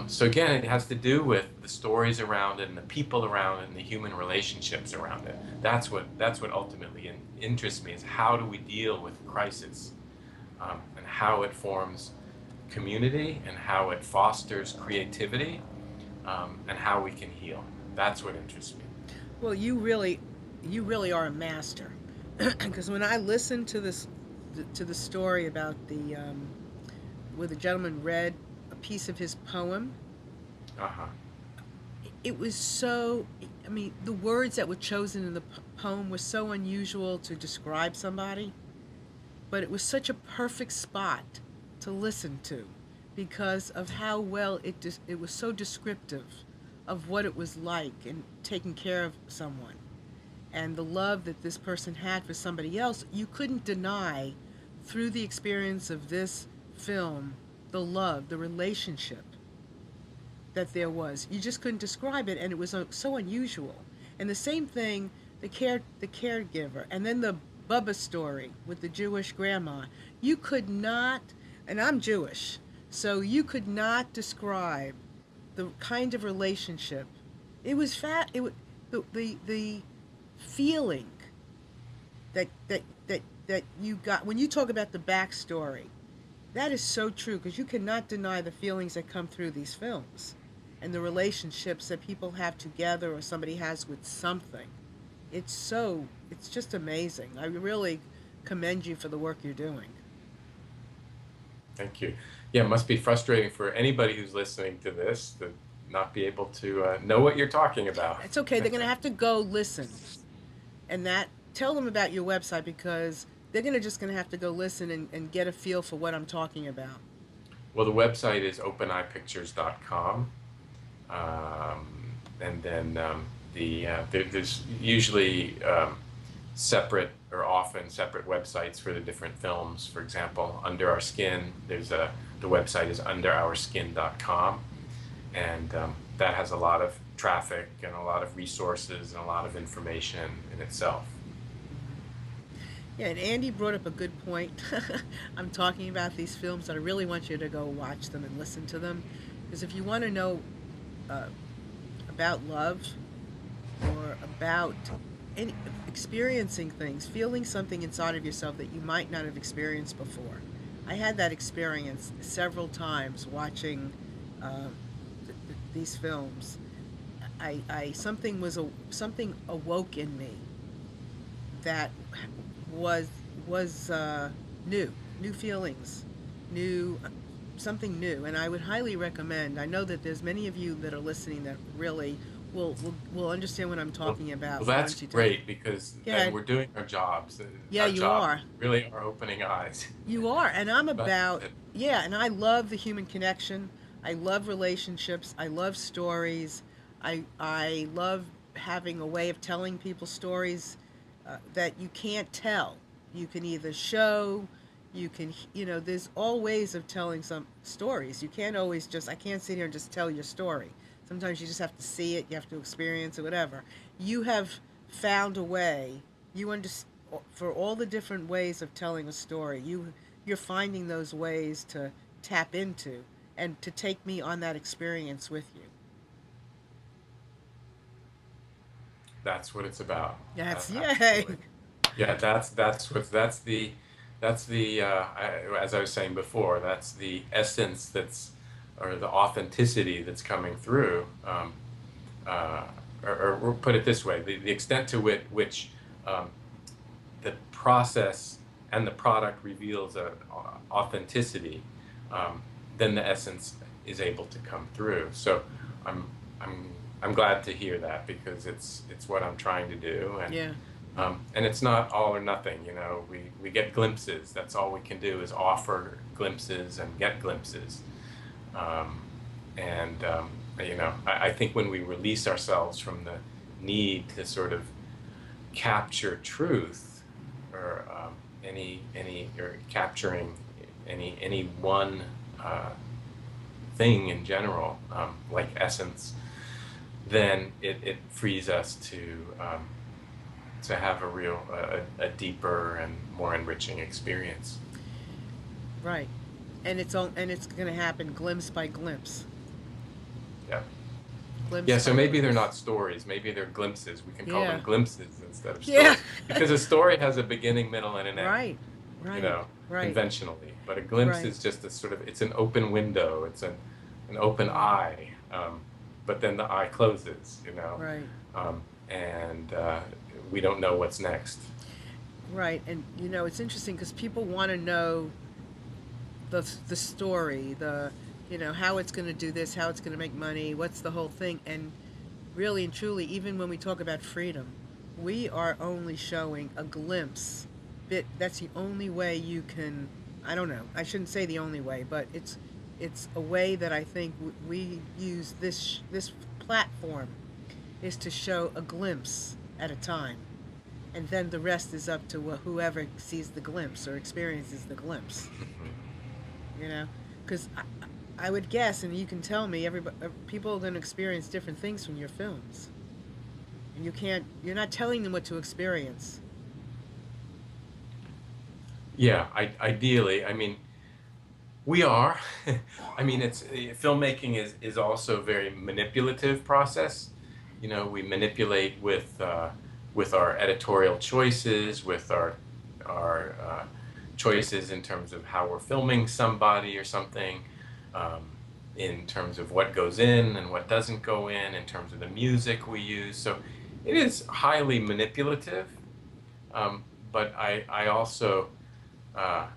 So again, it has to do with the stories around it and the people around it and the human relationships around it. That's what ultimately interests me, is how do we deal with crisis, and how it forms community and how it fosters creativity, and how we can heal. That's what interests me. Well, you really are a master, because when I listened to this, to the story about the where the gentleman read a piece of his poem, Uh-huh. it was so. I mean, the words that were chosen in the poem were so unusual to describe somebody, but it was such a perfect spot to listen to because of how well it was so descriptive of what it was like and taking care of someone and the love that this person had for somebody else. You couldn't deny through the experience of this film the love, the relationship that there was. You just couldn't describe it, and it was so unusual. And the same thing, the caregiver, and then the Bubba story with the Jewish grandma. You could not, and I'm Jewish, so you could not describe the kind of relationship. It was fat. It was the feeling that you got when you talk about the backstory. That is so true because you cannot deny the feelings that come through these films and the relationships that people have together or somebody has with something. It's just amazing. I really commend you for the work you're doing. Thank you. Yeah, it must be frustrating for anybody who's listening to this to not be able to know what you're talking about. It's okay. They're going to have to go listen. And that, tell them about your website because they're just going to have to go listen and get a feel for what I'm talking about. Well, the website is openeyepictures.com. And then there's usually separate or often separate websites for the different films. For example, Under Our Skin, the website is underourskin.com, and that has a lot of traffic and a lot of resources and a lot of information in itself. Yeah, and Andy brought up a good point. I'm talking about these films that I really want you to go watch them and listen to them. Because if you want to know uh, about love or about experiencing things, feeling something inside of yourself that you might not have experienced before. I had that experience several times watching these films. Something awoke in me that was new feelings, new something new, and I would highly recommend. I know that there's many of you that are listening that really will understand what I'm Well, talking about that's once you tell. great because Go then ahead. we're doing our jobs. Yeah, Our you jobs are. really are opening eyes. You are, and I'm But about, yeah, and I love the human connection. I love relationships. I love stories. I love having a way of telling people stories that you can't tell. You can either show, you can, there's all ways of telling some stories. You can't always just, I can't sit here and just tell your story. Sometimes you just have to see it, you have to experience it, whatever. You have found a way. You understand for all the different ways of telling a story. You're finding those ways to tap into and to take me on that experience with you. that's what it's about. That's yay. Absolutely. Yeah, as I was saying before, that's the essence or the authenticity that's coming through. Uh, or put it this way, the extent to which um, the process and the product reveals a authenticity, um, then the essence is able to come through. So I'm I'm I'm glad to hear that because it's what I'm trying to do, Yeah. and it's not all or nothing. You know, we get glimpses. That's all we can do is offer glimpses and get glimpses. Um, and I think when we release ourselves from the need to sort of capture truth or any or capturing any one uh, thing in general, like essence, then it frees us to have a real a deeper and more enriching experience. Right. And it's going to happen glimpse by glimpse. Yeah. Glimpse Yeah, so by maybe they're glimpse. not stories, maybe they're glimpses. We can call them Yeah. glimpses instead of Yeah. stories. Because a story has a beginning, middle, and an end, Right. you Right. know, Right. conventionally. But a glimpse Right. is just a sort of, it's an open window, it's an open eye, but then the eye closes, Right. and we don't know what's next. Right. And it's interesting because people want to know the story, how it's going to do this, how it's going to make money, what's the whole thing. And really and truly, even when we talk about freedom, we are only showing a glimpse. That's the only way you can. I don't know. I shouldn't say the only way, but it's a way that I think we use this platform is to show a glimpse at a time, and then the rest is up to whoever sees the glimpse or experiences the glimpse. You know, because I would guess, and you can tell me, everybody, people are going to experience different things from your films, and you're not telling them what to experience. Yeah, ideally, I mean, we are. I mean, it's filmmaking is also a very manipulative process. You know, we manipulate with our editorial choices, with our choices in terms of how we're filming somebody or something, um, in terms of what goes in and what doesn't go in terms of the music we use. So it is highly manipulative. Um, but I also uh,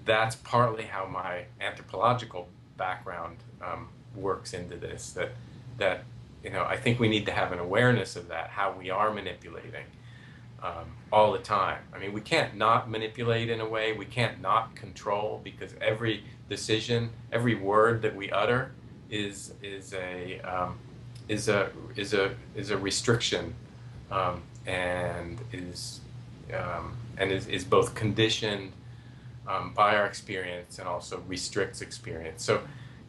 that's partly how my anthropological background works into this. That I think we need to have an awareness of that, how we are manipulating all the time. I mean, we can't not manipulate in a way. We can't not control because every decision, every word that we utter is a is a restriction, and is both conditioned by our experience and also restricts experience. So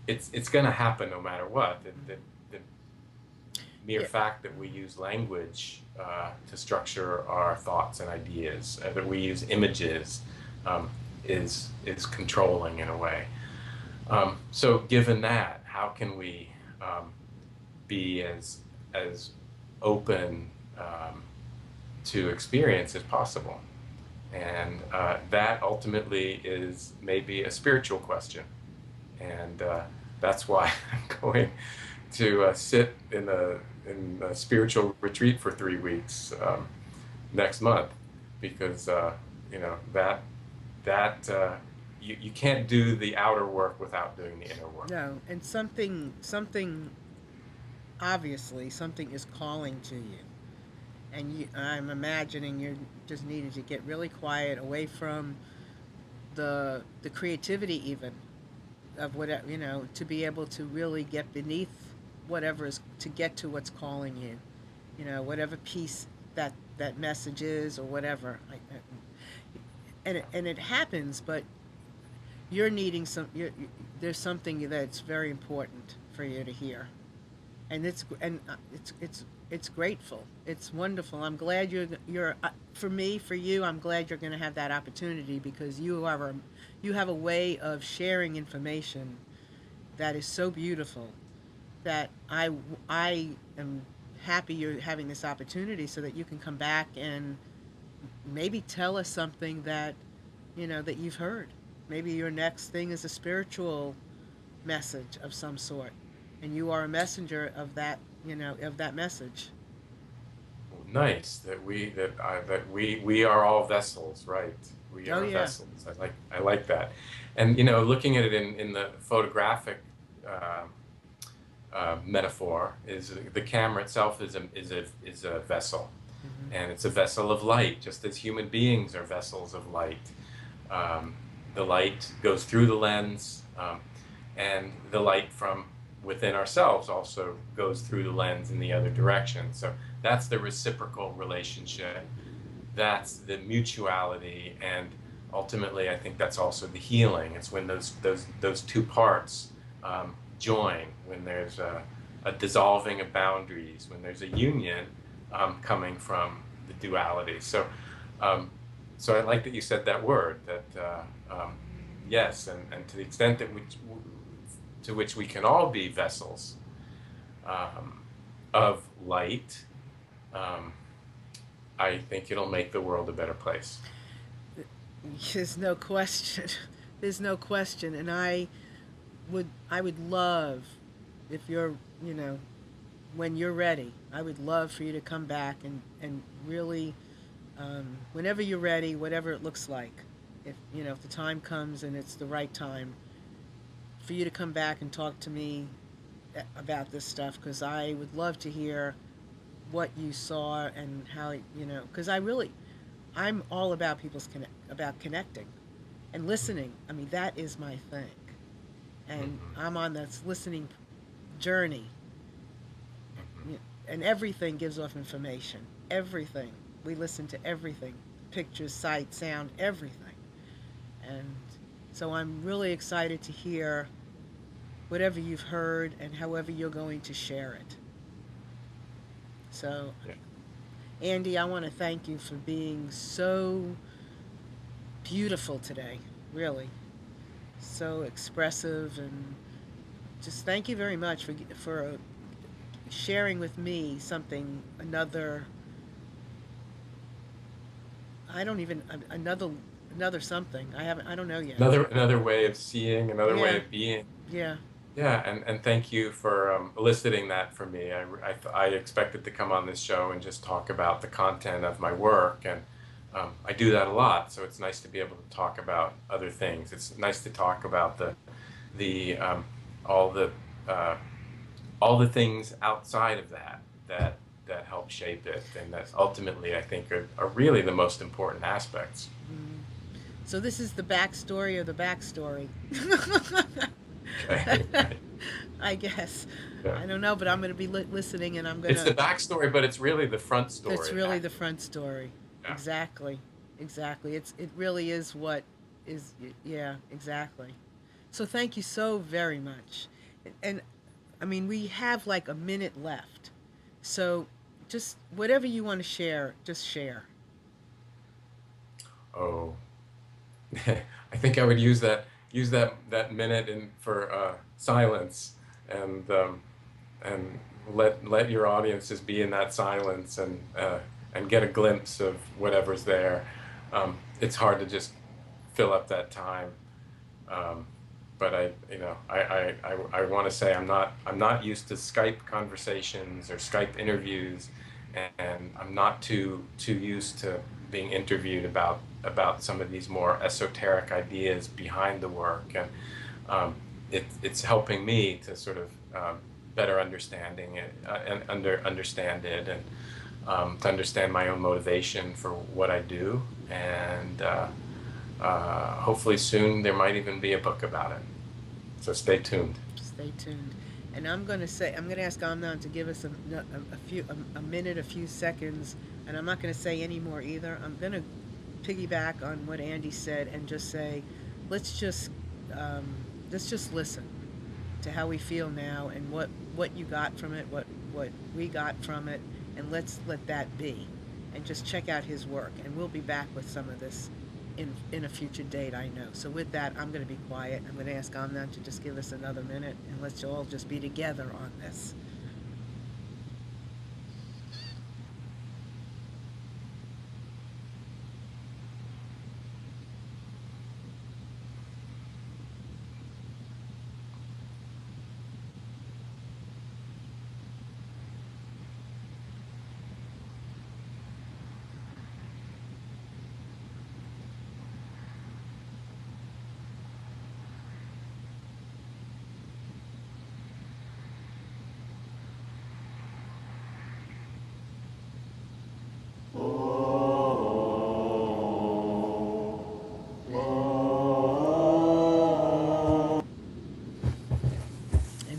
it's going to happen no matter what. The mere Yeah. fact that we use language to structure our thoughts and ideas, that we use images, um, is controlling in a way. So given that, how can we be as open to experience as possible? And that ultimately is maybe a spiritual question. And that's why I'm going to sit in a spiritual retreat for 3 weeks next month, because that you can't do the outer work without doing the inner work. No, and something obviously something is calling to you, and I'm imagining you just needed to get really quiet, away from the creativity even of whatever, to be able to really get beneath whatever is, to get to what's calling you, whatever piece that message is, or whatever. And it happens, but you're needing there's something that's very important for you to hear, and it's grateful. It's wonderful. I'm glad you're for me, for you. I'm glad you're going to have that opportunity, because you have a way of sharing information that is so beautiful, that I am happy you're having this opportunity, so that you can come back and maybe tell us something that that you've heard. Maybe your next thing is a spiritual message of some sort, and you are a messenger of that, of that message. Nice that we are all vessels, right? We Oh are yeah. vessels. I like that, and looking at it in the photographic uh, metaphor, is the camera itself is a vessel, Hmm. and it's a vessel of light, just as human beings are vessels of light. Um, the light goes through the lens, and the light from within ourselves also goes through the lens in the other direction. So that's the reciprocal relationship. That's the mutuality, and ultimately, I think that's also the healing. It's when those two parts join, when there's a dissolving of boundaries, when there's a union coming from the duality. Um, so I like that you said that word. That yes, and to the extent that to which we can all be vessels um, of light, um, I think it'll make the world a better place. There's no question. There's no question. And I would love, if you're, when you're ready, I would love for you to come back and really, whenever you're ready, whatever it looks like, if the time comes and it's the right time, for you to come back and talk to me about this stuff, because I would love to hear what you saw, and how, because I'm all about about connecting and listening. I mean, that is my thing, and Mhm. I'm on this listening journey. Mhm. And everything gives off information. Everything. We listen to everything: pictures, sight, sound, everything. And so I'm really excited to hear whatever you've heard, and however you're going to share it. So, Yeah. Andy, I want to thank you for being so beautiful today, really. So expressive, and just thank you very much for sharing with me something, another, I don't even, another something. I don't know yet. Another way of seeing, another way Yeah, of being. yeah. Yeah, and thank you for eliciting that for me. I expected to come on this show and just talk about the content of my work, and I do that a lot. So it's nice to be able to talk about other things. It's nice to talk about the all the uh, all the things outside of that help shape it, and that ultimately I think are really the most important aspects. Mm. So this is the backstory of the backstory. Okay, right. I guess. Yeah. I don't know, but I'm going to be listening, and I'm going It's the to. backstory, but it's really the front It's story, really the actually. front story. Yeah. Exactly. Exactly. It really is what is. Yeah. Exactly. So thank you so very much. And I mean, we have like a minute left. So just whatever you want to share, just share. Oh, I think I would use that minute in for silence, and and let your audiences be in that silence, and get a glimpse of whatever's there. It's hard to just fill up that time. Um, but I want to say I'm not used to Skype conversations or Skype interviews, and I'm not too used to being interviewed about some of these more esoteric ideas behind the work, and it's helping me to sort of better understanding it and understand it, and to understand my own motivation for what I do. And hopefully soon there might even be a book about it. So stay tuned. Stay tuned. And I'm going to ask Amnon to give us a minute, a few seconds, and I'm not going to say any more either. I'm going to piggyback on what Andy said and just say, let's just listen to how we feel now and what you got from it, what we got from it, and let's let that be, and just check out his work. And we'll be back with some of this in a future date, I know. So with that, I'm going to be quiet. I'm going to ask Amnon to just give us another minute, and let's all just be together on this.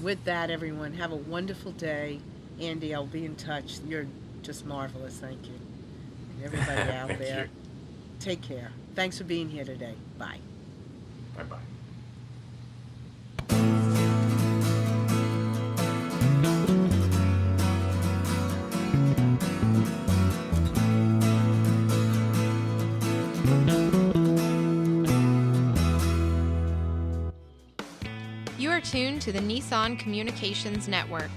With that, everyone, have a wonderful day. Andy, I'll be in touch. You're just marvelous. Thank you. And everybody out Thank there, you. take care. Thanks for being here today. Bye. Bye-bye. You are tuned to the Nissan Communications Network.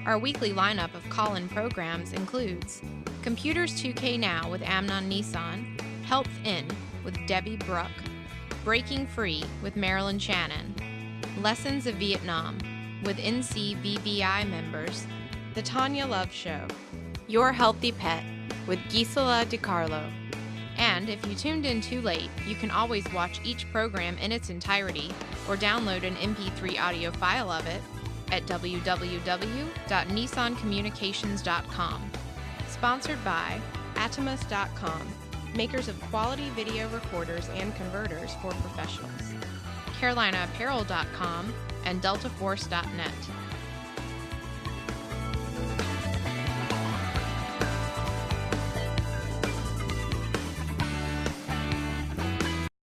Our weekly lineup of call-in programs includes Computers 2K Now with Amnon Nissan, Health In with Debbie Bruck, Breaking Free with Marilyn Shannon, Lessons of Vietnam with NCBVI members, The Tanya Love Show, Your Healthy Pet with Gisela DiCarlo. And if you tuned in too late, you can always watch each program in its entirety or download an MP3 audio file of it at www.nissancommunications.com. Sponsored by Atomus.com, makers of quality video recorders and converters for professionals, CarolinaApparel.com, and DeltaForce.net.